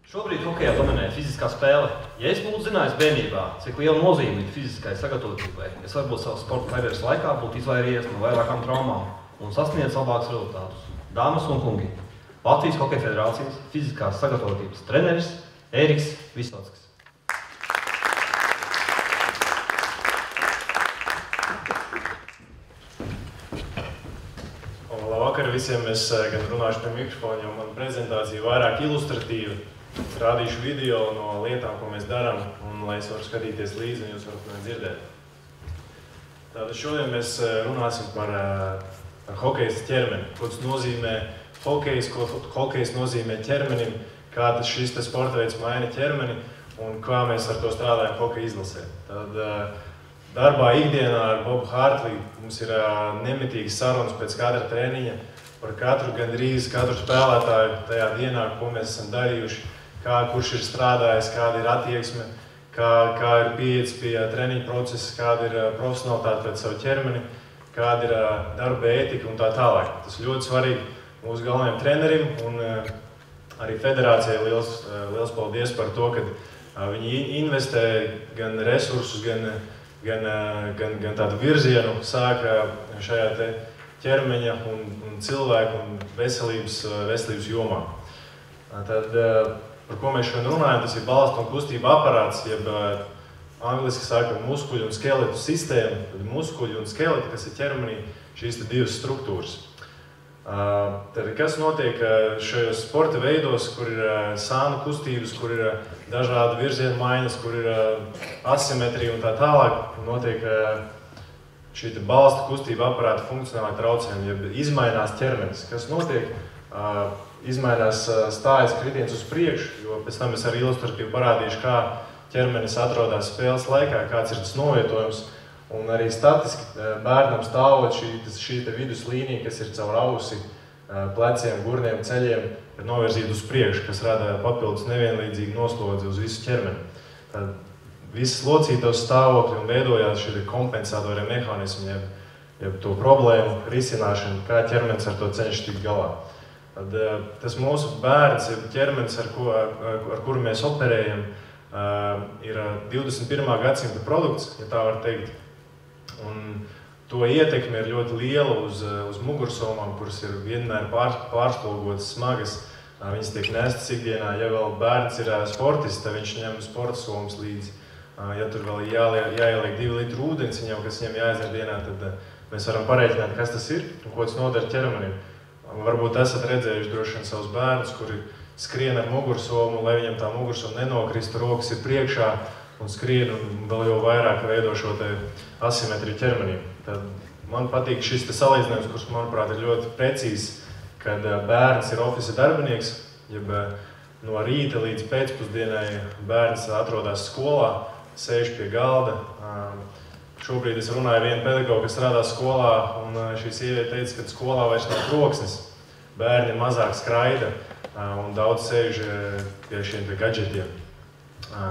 Šobrīd hokejā dominē fiziskā spēle. Ja es būtu zinājis bērnībā, cik liela nozīme ir fiziskai sagatavotībai, es varbūt savas sporta karjeras laikā būtu izvairījies no vairākām traumām un sasniedzis labākus rezultātus. Dāmas un kungi, Latvijas Hokeja federācijas fiziskās sagatavotības treneris Ēriks Visockis. Labvakar visiem. Es gan runāšu pie mikrofona, jo mana prezentācija vairāk ilustratīva. Rādīšu video no lietām, ko mēs darām, un lai es varu skatīties līdzi, un jūs varat mani dzirdēt. Tātad šodien mēs runāsim par hokejas ķermeni. Ko tas nozīmē hokejs, ko hokejs nozīmē ķermenim, kā tas šis sporta veids maina ķermeni, un kā mēs ar to strādājam hokeja izlasē. Tad darbā ikdienā ar Bobu Hartliju mums ir nemitīgas sarunas pēc katra treniņa par gandrīz katru spēlētāju tajā dienā, ko mēs esam darījuši, kurš ir strādājis, kāda ir attieksme, kā ir pieejas pie treniņa procesa, kāda ir profesionalitāte pret savu ķermeni, kāda ir darba ētika un tā tālāk. Tas ļoti svarīgi mūsu galvenajam trenerim, un arī federācijai liels paldies par to, ka viņi investē gan resursus, gan tādu virzienu sāka šajā te ķermeņa un cilvēku un veselības jomā. Tad, par ko mēs šodien runājam, tas ir balsta un kustība aparāts, jeb angliski saka muskuļu un skeletu sistēma. Tad muskuļi un skeleti, kas ir ķermenī, šīs divas struktūras. Tad, kas notiek šajos sporta veidos, kur ir sānu kustības, kur ir dažādi virzienu maiņas, kur ir asimetrija un tā tālāk, notiek šī balsta kustība aparāta funkcionāli traucējumi, jeb izmainās ķermenis. Kas notiek? Izmainās stājas kritiens uz priekšu, jo pēc tam es arī ilustratīvi parādīšu, kā ķermenis atrodas spēles laikā, kāds ir tas novietojums. Un arī statiski bērnam stāvot šī viduslīnija, kas ir caur ausi, pleciem, gurniem, ceļiem, ir novirzīta uz priekšu, kas rada papildus nevienlīdzīgu noslodzi uz visu ķermeni. Tad visas locītos stāvokļi un veidojās šie kompensātorie mehānismi, jeb to problēmu risināšanu, kā ķermenis ar to cenšas tikt galā. Tad, tas mūsu bērns, ķermenis, ar kuru mēs operējam, ir 21. gadsimta produkts, ja tā var teikt. Un to ietekme ir ļoti liela uz mugursomām, kuras ir vienmēr pārslogotas, smagas. Viņas tiek nestas ikdienā. Ja vēl bērns ir sportists, tad viņš ņem sporta somas līdzi. Ja tur vēl jāieliek 2 litru ūdens viņam, kas viņam jāizdzer dienā, tad mēs varam pareiķināt, kas tas ir un ko tas nodara ķermenim. Varbūt esat redzējuši droši vien savus bērnus, kuri skrien ar mugursomu, lai viņam tā mugursoma nenokristu, rokas ir priekšā un skrien un vēl jau vairāk veido šo te asimetriju ķermenī. Tad man patīk šis salīdzinājums, kurš, manuprāt, ir ļoti precīzs, kad bērns ir ofisa darbinieks, jeb no rīta līdz pēcpusdienai bērns atrodas skolā, sēž pie galda. Šobrīd es runāju vienu pedagogu, kas strādā skolā, un šī sieviete teica, ka skolā vairs nav troksnis. Bērni mazāk skraida un daudz sēž pie šiem gadžetiem.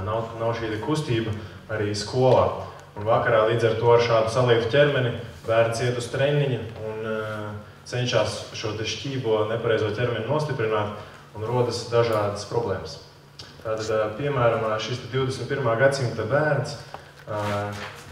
Nav šī kustība arī skolā. Un vakarā līdz ar to ar šādu saliektu ķermeni bērns iet uz treniņu un cenšas šo šķībo nepareizo ķermeni nostiprināt un rodas dažādas problēmas. Tātad, piemēram, šis 21. gadsimta bērns,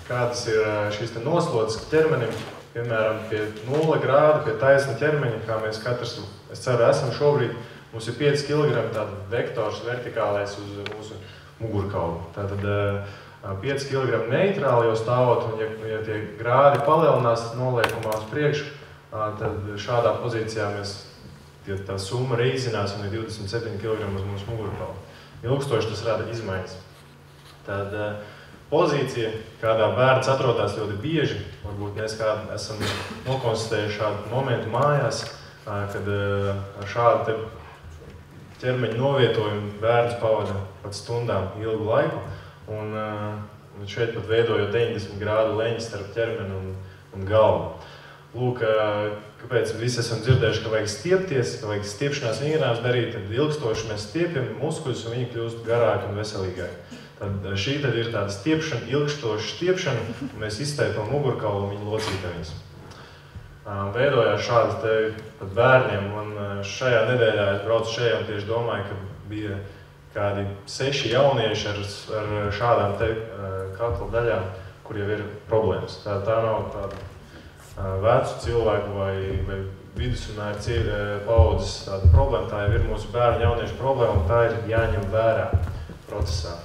kādas ir šīs noslodzes ķermenim, piemēram, pie 0 grāda, pie taisna ķermeņa, kā mēs katrs, es ceru, esam šobrīd, mums ir 5 kg tāda vektors vertikālais uz mūsu mugurkaulu. Tātad 5 kg neitrāli jau stāvot, un ja tie grādi palielinās noliekumā uz priekšu, tad šādā pozīcijā tā summa reizinās un ir 27 kg uz mūsu mugurkaulu. Ilgstoši tas rada izmaiņas. Tad pozīcija, kādā bērns atrodas ļoti bieži, varbūt mēs esam nokonstatējuši šādu momentu mājās, kad ar šādu ķermeņa novietojumu bērns pavada pat stundām ilgu laiku, un šeit pat veidojot 90 grādu leņķi starp ķermeni un galvu. Lūk, kāpēc visi esam dzirdējuši, ka vajag stiepties, ka vajag stiepšanās vingrinājumus darīt, tad ilgstoši mēs stiepjam muskuļus un viņi kļūst garāki un veselīgāki. Tad šī ir tāda stiepšana, ilgstoša stiepšana, un mēs izstaipam mugurkaulu un viņu locītaviņas. Veidojās šādas pat bērniem, un šajā nedēļā es braucu šajā un tieši domāju, ka kādi 6 jaunieši ar šādām te kakla daļām, kur jau ir problēmas. Tā nav tāda vecu cilvēku vai vidusmēra paudzes tāda problēma, tā jau ir mūsu bērnu jauniešu problēma, un tā ir jāņem vērā procesā.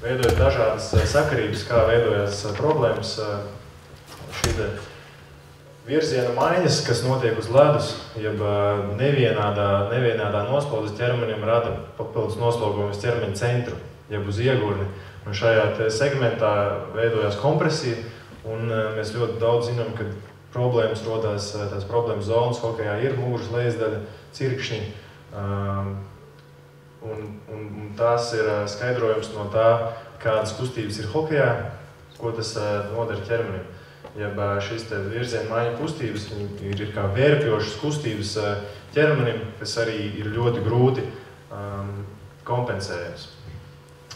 Veidojot dažādas sakarības, kā veidojas problēmas, šī virziena maiņas, kas notiek uz ledus, jeb nevienādā nospaudas ķermenim rada papildus noslogojumus ķermeņa centru, jeb uz iegurni. Un šajā segmentā veidojās kompresija, un mēs ļoti daudz zinām, ka problēmas rodās, tās problēmas zonas hokejā ir mūžas lejasdaļa, cirkšņi, un tās ir skaidrojums no tā, kādas kustības ir hokejā, ko tas nodara ķermenim. Jeb šīs virziena maiņu kustības ir kā vērpjošas kustības ķermenim, kas arī ir ļoti grūti kompensējams.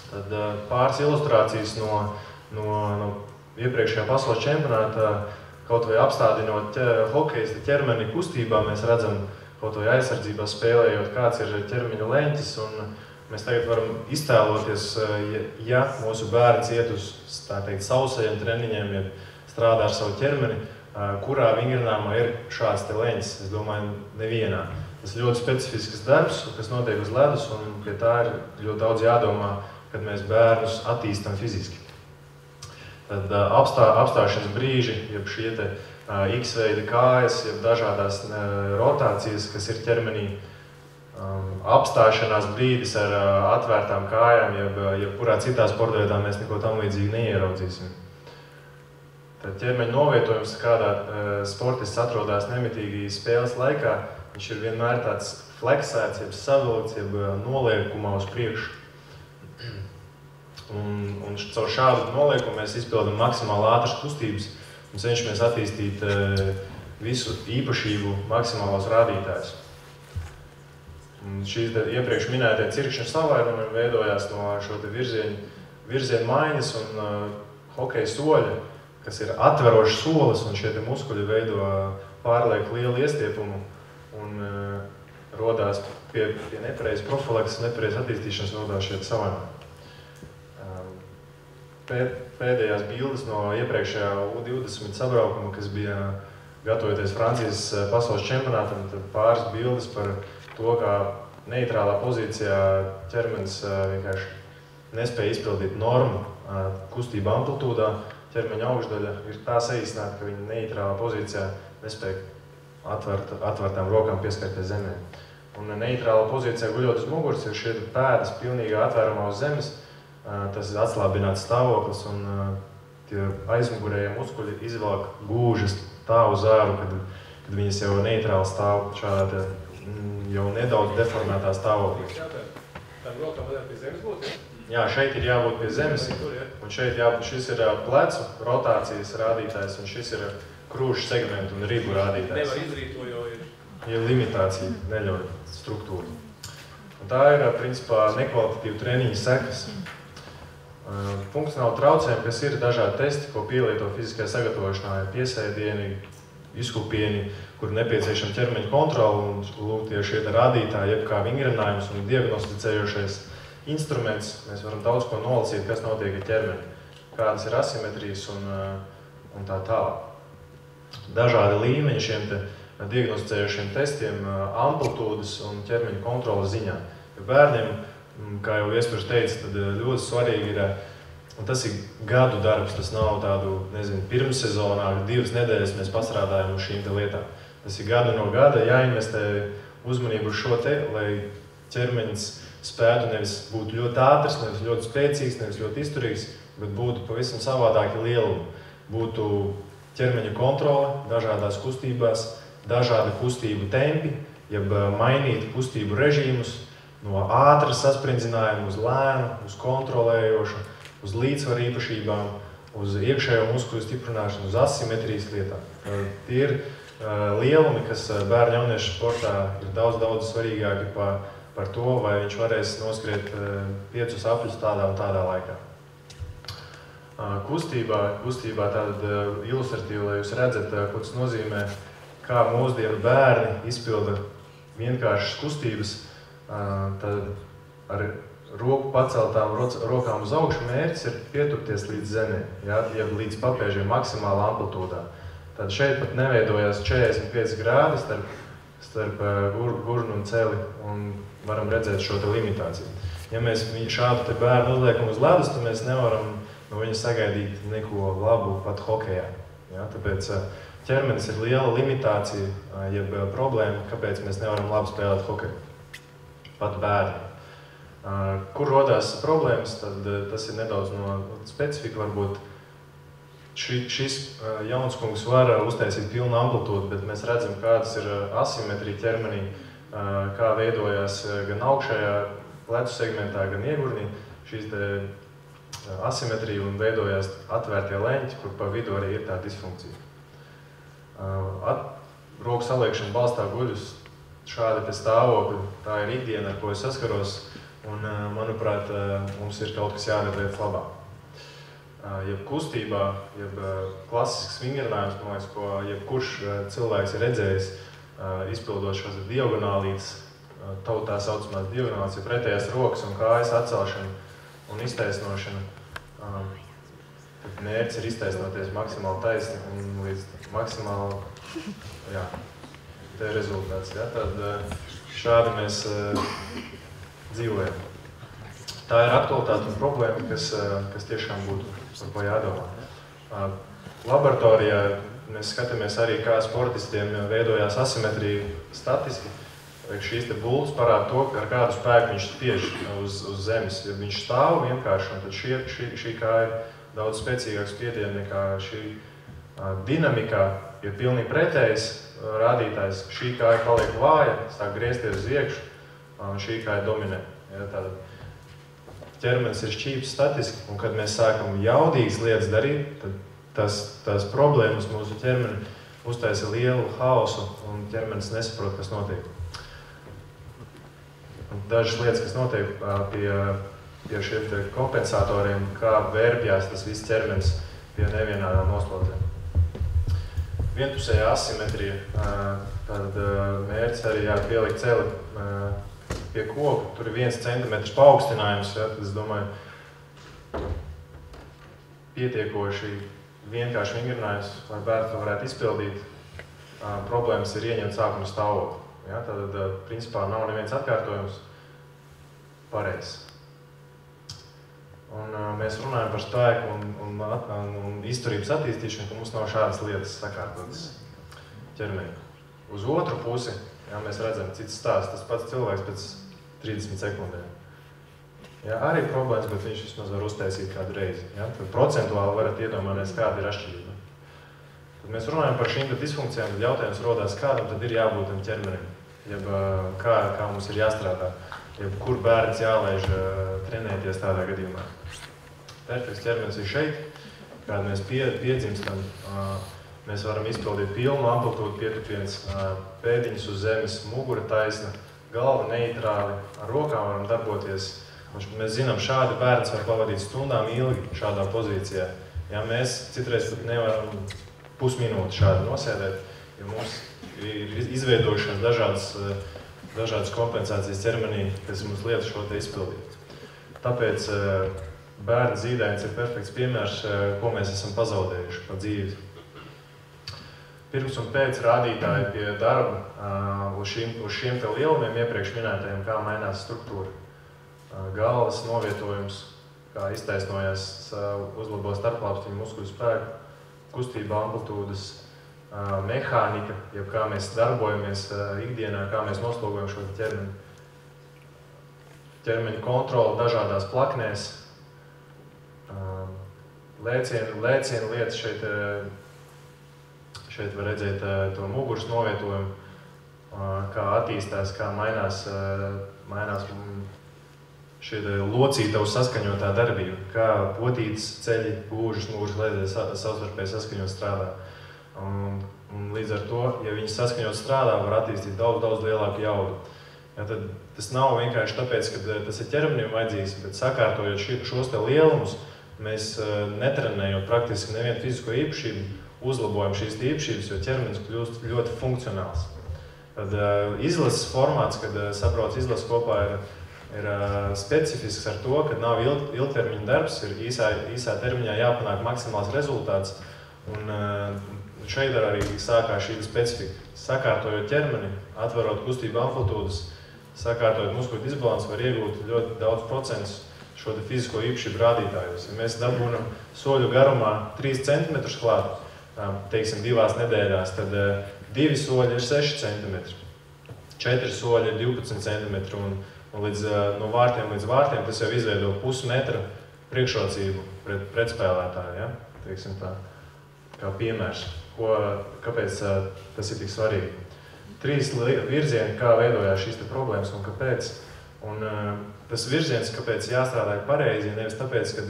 Tad pāris ilustrācijas no iepriekšējā pasaules čempionāta, kaut vai apstādinot hokeja ķermeni kustībā, mēs redzam, kaut vai aizsardzībā spēlējot, kāds ir ķermeņa leņķis, un mēs tagad varam iztēloties, ja mūsu bērns iet uz, tā teikt, sausajiem treniņiem, ja strādā ar savu ķermeni, kurā vingrinājumā ir šāds te leņķis. Es domāju, nevienā. Tas ir ļoti specifisks darbs, kas notiek uz ledus, un pie tā ir ļoti daudz jādomā, kad mēs bērnus attīstam fiziski. Tad apstāšanas brīži, jeb šie te X-veida kājas, jeb dažādās rotācijas, kas ir ķermenī, apstāšanās brīdis ar atvērtām kājām, jeb kurā citā sporta veidā mēs neko tam līdzīgi neieraudzīsim. Tad ķermeņa novietojums, kādā sportists atrodas nemitīgi spēles laikā, viņš ir vienmēr tāds fleksēts, jeb savilkts, jeb noliekumā uz priekšu. Un caur šādu noliekumu mēs izpildam maksimāli ātras kustības un cenšamies attīstīt visu īpašību maksimālos rādītājus. Un šīs iepriekš minētie cirkšņu savairumi veidojās no šo te virziena maiņas un hokeja soļa, kas ir atverošs solis, un šie muskuļi veido pārlieku lielu iestiepumu un rodās pie nepareizas profilakses, nepareizas attīstīšanas rodās šie savainojumi. Pēdējās bildes no iepriekšējā U20 sabraukuma, kas bija gatavoties Francijas pasaules čempionātam, tad pāris bildes par to, kā neitrālā pozīcijā ķermenis vienkārši nespēja izpildīt normu kustība amplitūdā. Ķermeņa augšdaļa ir tā saīsināta, ka viņa neitrālā pozīcijā nespēja atvērtām rokām pieskarties zemē. Un neitrālā pozīcijā guļot uz muguras ir šie pēdas pilnīgi atvērumā uz zemes. Tas ir atslābināts stāvoklis, un tie aizmugurējie muskuļi izvelk gūžas tā uz āru, kad viņas jau neitrāli stāv šādā jau nedaudz deformētā stāvoklī. Tām rokām vajag pie zemes būt, ja? Jā, šeit ir jābūt pie zemes, un šis ir plecu rotācijas rādītājs, un šis ir krūšu segmentu un ribu rādītājs. Nevar izdarīt to, jo ir. Ja limitācija neļauj struktūru. Un tā ir, principā, nekvalitatīva treniņa sekas. Funkcionāli traucējumi, kas ir dažādi testi, ko pielieto fiziskajā sagatavošanā, ir piesēdieni, izkupieni, kur nepieciešama ķermeņa kontrola, un lūk, šie rādītāji, jeb kā vingrinājums un diagnosticējošais instruments, mēs varam daudz ko nolasīt, kas notiek ar ķermeni, kādas ir asimetrijas un tā tālāk. Dažādi līmeņi šiem diagnosticējošiem testiem, amplitūdas un ķermeņa kontrolas ziņā. Jo bērniem, kā jau Viesturs teica, tad ļoti svarīgi ir, un tas ir gadu darbs, tas nav tādu, pirmssezonā, 2 nedēļas mēs pastrādājam uz šīm lietām. Tas ir gadu no gada jāinvestē uzmanību uz šo lai ķermenis spētu nevis būt ļoti ātrs, nevis ļoti spēcīgs, nevis ļoti izturīgs, bet būtu pavisam savādāki lielumi. Būtu ķermeņa kontrole dažādās kustībās, dažādi kustību tempi, jeb mainīt kustību režīmus no ātra sasprindzinājuma uz lēnu, uz kontrolējošu, uz līdzsvaru īpašībām, uz iekšējo muskuļu stiprināšanu, uz asimetrijas lietām. Tie ir lielumi, kas bērnu jauniešu sportā ir daudz svarīgāki par to, vai viņš varēs noskriet 5 apļus tādā un tādā laikā. Kustībā tāda ilustratīva, lai jūs redzat, ko tas nozīmē, kā mūsdienu bērni izpilda vienkāršas kustības, tad ar roku paceltām rokām uz augšu mērķis ir pieturties līdz zemē, ja līdz papēžiem maksimālā amplitūdā. Tad šeit pat neveidojās 45 grādi starp gurnu un celi un varam redzēt šo te limitāciju. Ja mēs šādu te bērnu uzliekam uz ledus, tad mēs nevaram no viņa sagaidīt neko labu pat hokejā. Ja, tāpēc ķermenis ir liela limitācija, jeb problēma, kāpēc mēs nevaram labi spēlēt hokeju. Pat bērni. Kur rodās problēmas, tad tas ir nedaudz no specifika. Varbūt šis jauns kungs var uztaisīt pilnu amplitūdu, bet mēs redzam, kādas ir asimetrija ķermenī, kā veidojās gan augšējā ledus segmentā, gan iegurnī šīs te asimetrija un veidojās atvērtie leņķi, kur pa vidu arī ir tā disfunkcija. Roku saliekšana balstā guļus, šādi te stāvokļi, tā ir ikdiena, ar ko es saskaros, un, manuprāt, mums ir kaut kas jādara lietas labā. Jeb kustībā, jeb klasisks vingrinājums, man liekas, ko jebkurš cilvēks ir redzējis, izpildot šos diagonālītes, tautā saucamās diagonālītes, ir pretējās rokas un kājas atcelšana un iztaisnošana. Tad mērķis ir iztaisnoties maksimāli taisni un līdz maksimāli, jā, te ir rezultāts. Ja? Tad šādi mēs dzīvojam. Tā ir aktualitāte un problēma, kas tiešām būtu par ko jādomā. Laboratorijā mēs skatāmies arī, kā sportistiem veidojās asimetrija statiski. Šīs te bultas parāda to, ar kādu spēku viņš spiež uz zemes. Ja viņš stāv vienkārši, un tad šī kāja ir daudz spēcīgāks spiediens nekā šī dinamikā. Ir pilnīgi pretējs rādītājs. Šī kāja paliek vāja, sāk griezties uz iekšu, un šī kāja dominē. Ja, tātad ķermenis ir šķīps statiski, un kad mēs sākam jaudīgas lietas darīt, tad tās problēmas mūsu ķermeni uztaisa lielu haosu, un ķermenis nesaprot, kas notiek. Un dažas lietas, kas notiek pie šiem kompensatoriem, kā vērpjās tas viss ķermenis pie nevienādām noslodzēm. Vienpusējā asimetrija, tad mērķis arī pielikt celi pie koka, tur ir 1 centimetrs paaugstinājums, ja, tad es domāju, pietiekoši vienkārši vingrinājums, lai bērni to varētu izpildīt. Problēmas ir ieņemt sākuma stāvokli. Ja, tad, principā, nav neviens atkārtojums pareizs. Un mēs runājam par spēku un izturības attīstīšanu, ka mums nav šādas lietas sakārtotas ķermenī. Uz otru pusi, ja, mēs redzam cits stāsts, tas pats cilvēks pēc 30 sekundēm. Ja, arī problēmas, bet viņš vismaz var uztaisīt kādu reizi. Ja? Tad procentuāli varat iedomāties, kāda ir atšķirība. Tad mēs runājam par šīm disfunkcijām, tad jautājums rodās, kādam tad ir jābūt tam ķermenim, jeb kā mums ir jāstrādā, jeb kur bērns jālaiž trenēties tādā gadījumā. Perfekts ķermenis ir šeit, kad mēs piedzimstam, mēs varam izpildīt pilnu amplitūdu pietupiens, pēdiņas uz zemes, mugura taisna, galva neitrāli, ar rokām varam darboties. Mēs zinām, šādi bērns var pavadīt stundām ilgi šādā pozīcijā. Ja mēs citreiz pat nevaram pusminūti šādi nosēdēt, jo mums ir izveidojušās dažādas kompensācijas ķermenī, kas mums liek šo te izpildīt. Tāpēc bērnu zīdainis ir perfekts piemērs, ko mēs esam pazaudējuši pa dzīvi. Pirms un pēc rādītāji pie darba uz šiem te lielumiem iepriekš minētajiem, kā mainās struktūra. Galvas novietojums, kā iztaisnojās, uzlabo starplāpstiņu muskuļu spēku, kustība amplitūdas, mehānika, jeb kā mēs darbojamies ikdienā, kā mēs noslogojam šo ķermeni. Ķermeņa kontrola dažādās plaknēs, lēcienu lietas šeit var redzēt to muguras novietojumu, kā attīstās, kā mainās šie locītavu saskaņotā darbība, kā potītas ceļi, gūžas, muguras lēdēs savstarpēji saskaņot strādā. Un līdz ar to, ja viņi saskaņot strādā, var attīstīt daudz lielāku jaudu. Ja, tad tas nav vienkārši tāpēc, ka tas ir ķermenim vajadzīgs, bet sakārtojot šos te lielumus, mēs netrenējot praktiski nevienu fizisko īpašību, uzlabojam šīs īpašības, jo ķermenis kļūst ļoti funkcionāls. Tad izlases formāts, kad sabrauc izlases kopā, ir ir specifisks ar to, ka nav ilgtermiņa darbs, ir īsā termiņā jāpanāk maksimāls rezultāts. Un šeit arī sākās šī specifika. Sakārtojot ķermeni, atverot kustību amplitūdas, sakārtojot muskuļu disbalansu, var iegūt ļoti daudz procentus šo fizisko īpašību rādītājus. Ja mēs dabūnam soļu garumā 3 cm klāt, teiksim, 2 nedēļās, tad 2 soļi ir 6 cm, 4 soļi ir 12 cm, un no vārtiem līdz vārtiem tas jau izveido pusmetra priekšrocību pret pretspēlētāju, ja? Teiksim tā, kā piemērs, kāpēc tas ir tik svarīgi. 3 virzieni, kā veidojās šīs problēmas un kāpēc. Un tas virziens, kāpēc jāstrādā pareizi, nevis tāpēc, ka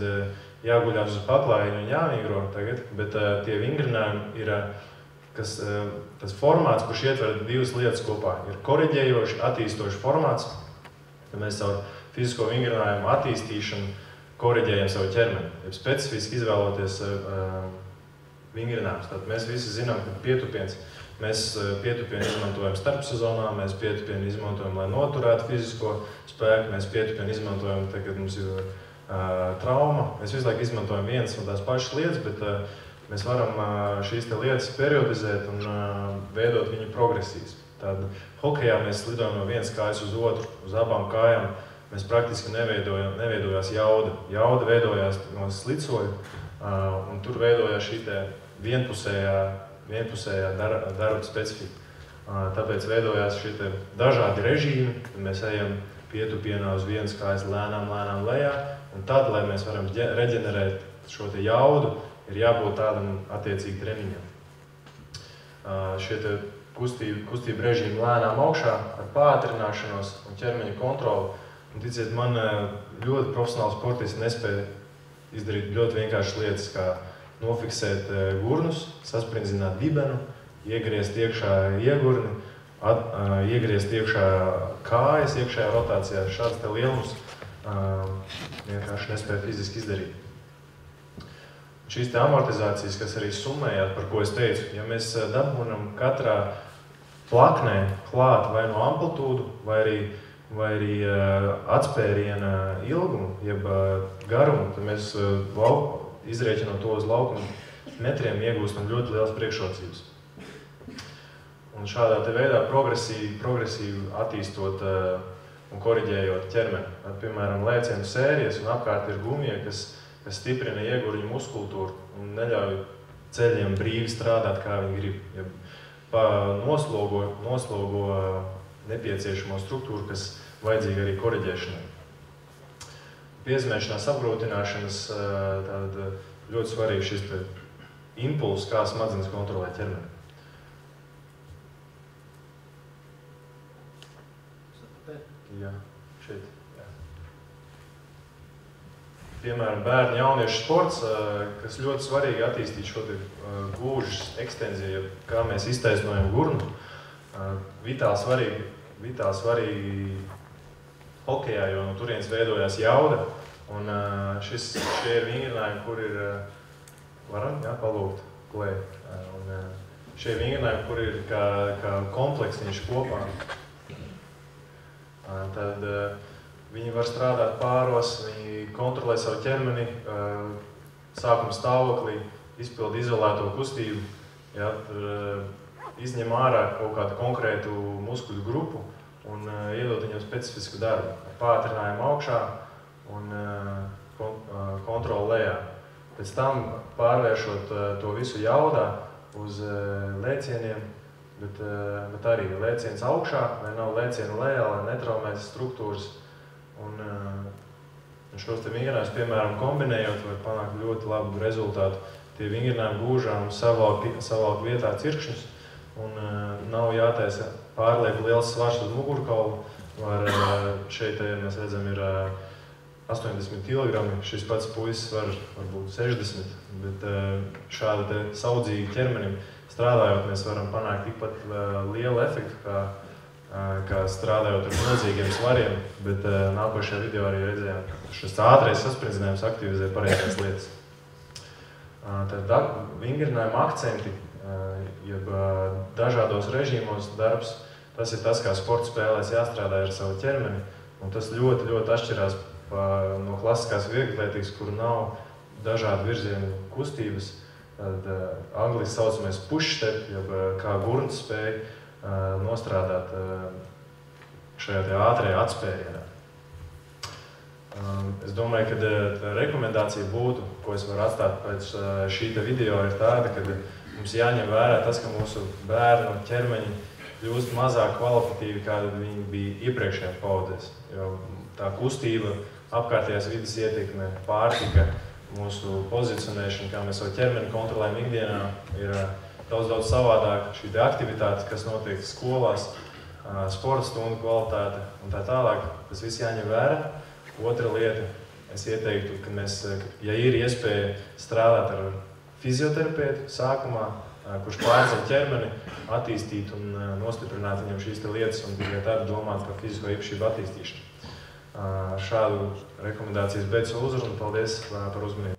jāguļās uz paklājiņu un jāmigro tagad, bet tie vingrinājumi ir tas formāts, kurš ietver 2 lietas kopā. Ir koriģējoši, attīstoši formāts, ka mēs savu fizisko vingrinājumu attīstīšanu koriģējam savu ķermeni, ja specifiski izvēloties vingrinājumus. Tad mēs visi zinām, ka pietupiens, mēs pietupienu izmantojam starpsezonā, mēs pietupienu izmantojam, lai noturētu fizisko spēku, mēs pietupienu izmantojam, kad mums ir trauma. Mēs visu laiku izmantojam vienas un tās pašas lietas, bet mēs varam šīs lietas periodizēt un veidot viņu progresijas. Tad hokejā mēs lidojam no vienas kājas uz otru, uz abām kājām. Mēs praktiski neveidojās jauda. Jauda veidojās no slicoļa, un tur veidojās šī vienpusējā darba specifika. Tāpēc veidojās šie dažādi režīmi, kad mēs ejam pietupienā uz vienas kājas lēnām lejā, un tad, lai mēs varam reģenerēt šo jaudu, ir jābūt tādam attiecīgi treniņam. Šie kustību režīmi lēnām augšā ar pātrināšanos un ķermeņa kontroli. Un ticiet, man ļoti profesionāli sportisti nespēja izdarīt ļoti vienkāršas lietas, kā nofiksēt gurnus, saspringzināt dibenu, iegriezt iekšā iegurni, iegriezt iekšā kājas, iekšējā rotācijā. Šāds te lielums vienkārši nespēja fiziski izdarīt. Šīs te amortizācijas, kas arī summējāt, par ko es teicu, ja mēs dabūnam katrā plaknē klāt vai no amplitūdu, vai arī atspēriena ilgumu, jeb garumu, tad mēs izrēķinot to uz laukuma metriem iegūstam ļoti liels priekšrocības. Un šādā te veidā progresīvi attīstot un koriģējot ķermeni. Piemēram, lēcienu sērijas un apkārt ir gumija, kas stiprina iegurņu muskultūru un neļauj ceļiem brīvi strādāt, kā viņi grib. Noslogo nepieciešamo struktūru, kas vajadzīga arī koriģēšanai. Piezemēšanās apgrūtināšanas ļoti svarīgi šis impulss, kā smadzenes kontrolē ķermeni. Jā, šeit. Jā. Piemēram, bērnu jauniešu sports, kas ļoti svarīgi attīstīt šo gūžas ekstenziju, kā mēs iztaisnojam gurnu. Vitāli svarīgi hokejā, jo no turienes veidojās jauda. Un šie ir vingrinājumi, kur ir, varam, jā, palūgt, klē. Un šie vingrinājumi, kur ir kā kompleksiņš kopā. Tad viņi var strādāt pāros, viņi kontrolē savu ķermeni, sākuma stāvoklī, izpild izolēto kustību, ja, izņem ārā kaut kādu konkrētu muskuļu grupu un iedod viņam specifisku darbu. Pātrinājumu augšā un kontroli lejā. Pēc tam pārvēršot to visu jaudā uz lēcieniem, bet arī lēciens augšā, vai nav lēcienu lejā, lai netraumēs struktūras. Un šos te vingrinājumus, piemēram, kombinējot, var panākt ļoti labu rezultātu. Tie vingrinājumi gūžām savalk vietā cirkšņus, un nav jātaisa pārlieku liels svars uz mugurkaulu. Šeit mēs redzam ir 80 kg, šis pats puisis var varbūt 60, bet šāda saudzīgi ķermenim strādājot, mēs varam panākt tikpat lielu efektu, kā strādājot ar milzīgiem svariem, bet nākošajā video arī redzējām, ka šis ātrais saspringzinājums aktivizē pareizās lietas. Tad vingrinājuma akcenti, jeb dažādos režīmos darbs, tas ir tas, kā sporta spēlēs jāstrādā ar savu ķermeni, Un tas ļoti, ļoti atšķirās no klasiskās vieglatlētikas, kur nav dažādu virzienu kustības. Tad angliski saucamais push step, jeb kā gurns spēja nostrādāt šajā te ātrajā atspērienā. Es domāju, ka tā rekomendācija būtu, ko es varu atstāt pēc šī video, ir tāda, ka mums jāņem vērā tas, ka mūsu bērnu ķermeņi kļūst mazāk kvalitatīvi, kādi viņi bija iepriekšējās paudzēs. Jo tā kustība, apkārtējās vidas ietekme, pārtika, mūsu pozicionēšana, kā mēs savu ķermeni kontrolējam ikdienā, ir daudz savādāk. Šī aktivitāte, kas notiek skolās, sporta stundu kvalitāte un tā tālāk, tas viss jāņem vērā. Otra lieta, es ieteiktu, ka mēs, ja ir iespēja strādāt ar fizioterapeitu sākumā, kurš pārzina ķermeni, attīstīt un nostiprināt viņam šīs lietas un tikai tad domāt par fizisko īpašību attīstīšanu. Šādu rekomendācijas beidz uzrunu. Paldies par uzmanību.